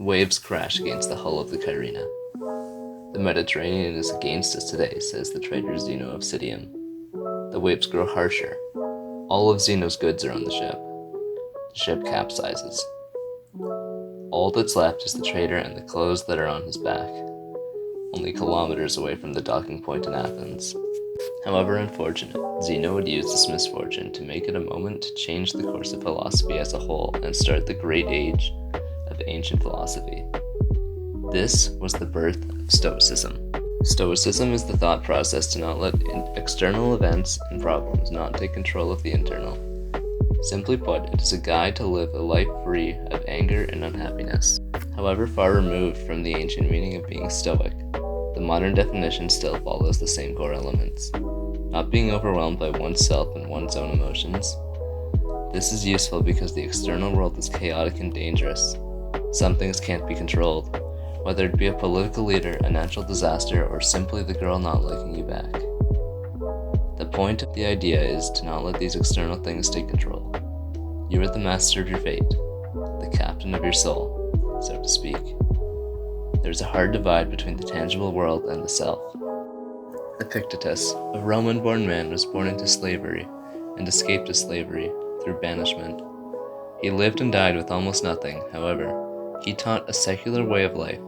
Waves crash against the hull of the Kyrene. The Mediterranean is against us today, says the trader Zeno of Citium. The waves grow harsher. All of Zeno's goods are on the ship. The ship capsizes. All that's left is the trader and the clothes that are on his back, only kilometers away from the docking point in Athens. However unfortunate, Zeno would use this misfortune to make it a moment to change the course of philosophy as a whole and start the great age of ancient philosophy. This was the birth of Stoicism. Stoicism is the thought process to not let external events and problems not take control of the internal. Simply put, it is a guide to live a life free of anger and unhappiness. However far removed from the ancient meaning of being stoic, the modern definition still follows the same core elements. Not being overwhelmed by oneself and one's own emotions. This is useful because the external world is chaotic and dangerous. Some things can't be controlled, whether it be a political leader, a natural disaster, or simply the girl not liking you back. The point of the idea is to not let these external things take control. You are the master of your fate, the captain of your soul, so to speak. There is a hard divide between the tangible world and the self. Epictetus, a Roman-born man, was born into slavery and escaped to slavery through banishment. He lived and died with almost nothing. However, he taught a secular way of life.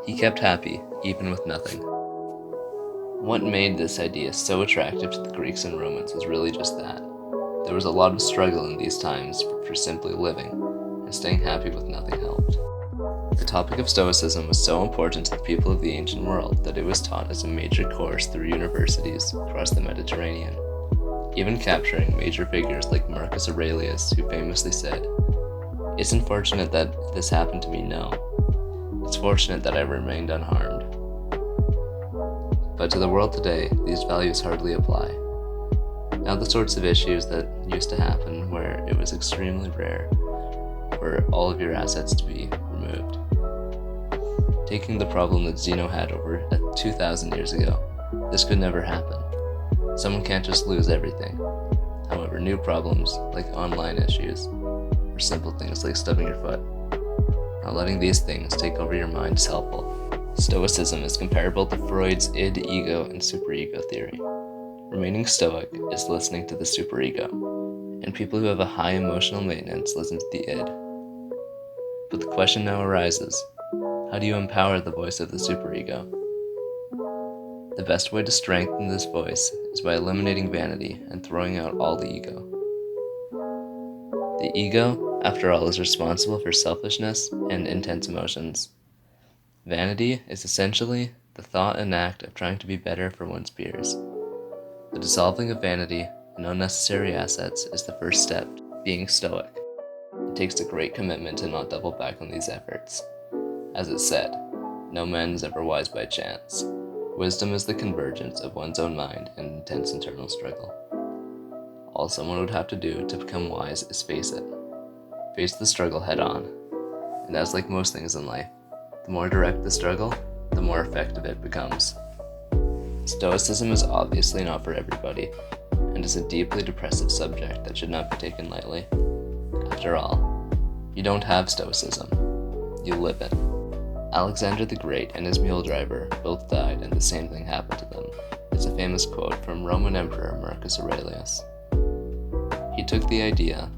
He kept happy, even with nothing. What made this idea so attractive to the Greeks and Romans was really just that. There was a lot of struggle in these times for simply living, and staying happy with nothing helped. The topic of Stoicism was so important to the people of the ancient world that it was taught as a major course through universities across the Mediterranean, even capturing major figures like Marcus Aurelius, who famously said, "It's unfortunate that this happened to me, no. It's fortunate that I remained unharmed." But to the world today, these values hardly apply. Now the sorts of issues that used to happen where it was extremely rare for all of your assets to be removed. Taking the problem that Zeno had over 2,000 years ago, this could never happen. Someone can't just lose everything. However, new problems, like online issues, or simple things like stubbing your foot, not letting these things take over your mind is helpful. Stoicism is comparable to Freud's id, ego, and superego theory. Remaining stoic is listening to the superego, and people who have a high emotional maintenance listen to the id. But the question now arises, how do you empower the voice of the superego? The best way to strengthen this voice is by eliminating vanity and throwing out all the ego. The ego, after all, is responsible for selfishness and intense emotions. Vanity is essentially the thought and act of trying to be better for one's peers. The dissolving of vanity and unnecessary assets is the first step to being stoic. It takes a great commitment to not double back on these efforts. As it's said, no man is ever wise by chance. Wisdom is the convergence of one's own mind and intense internal struggle. All someone would have to do to become wise is face it. Face the struggle head on. And as like most things in life, the more direct the struggle, the more effective it becomes. Stoicism is obviously not for everybody, and is a deeply depressive subject that should not be taken lightly. After all, you don't have Stoicism, you live it. Alexander the Great and his mule driver both died and the same thing happened to them. It's a famous quote from Roman Emperor Marcus Aurelius. He took the idea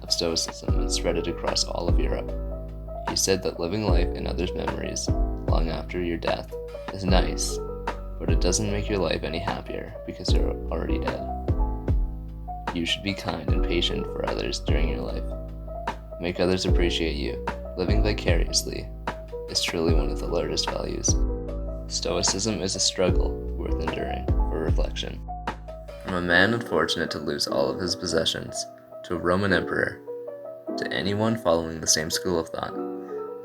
of Stoicism and spread it across all of Europe. He said that living life in others' memories long after your death is nice, but it doesn't make your life any happier because you're already dead. You should be kind and patient for others during your life. Make others appreciate you. Living vicariously is truly one of the largest values. Stoicism is a struggle worth enduring for reflection. From a man unfortunate to lose all of his possessions, to a Roman emperor, to anyone following the same school of thought,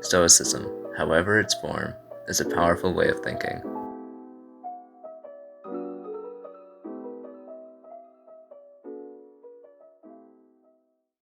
Stoicism, however its form, is a powerful way of thinking.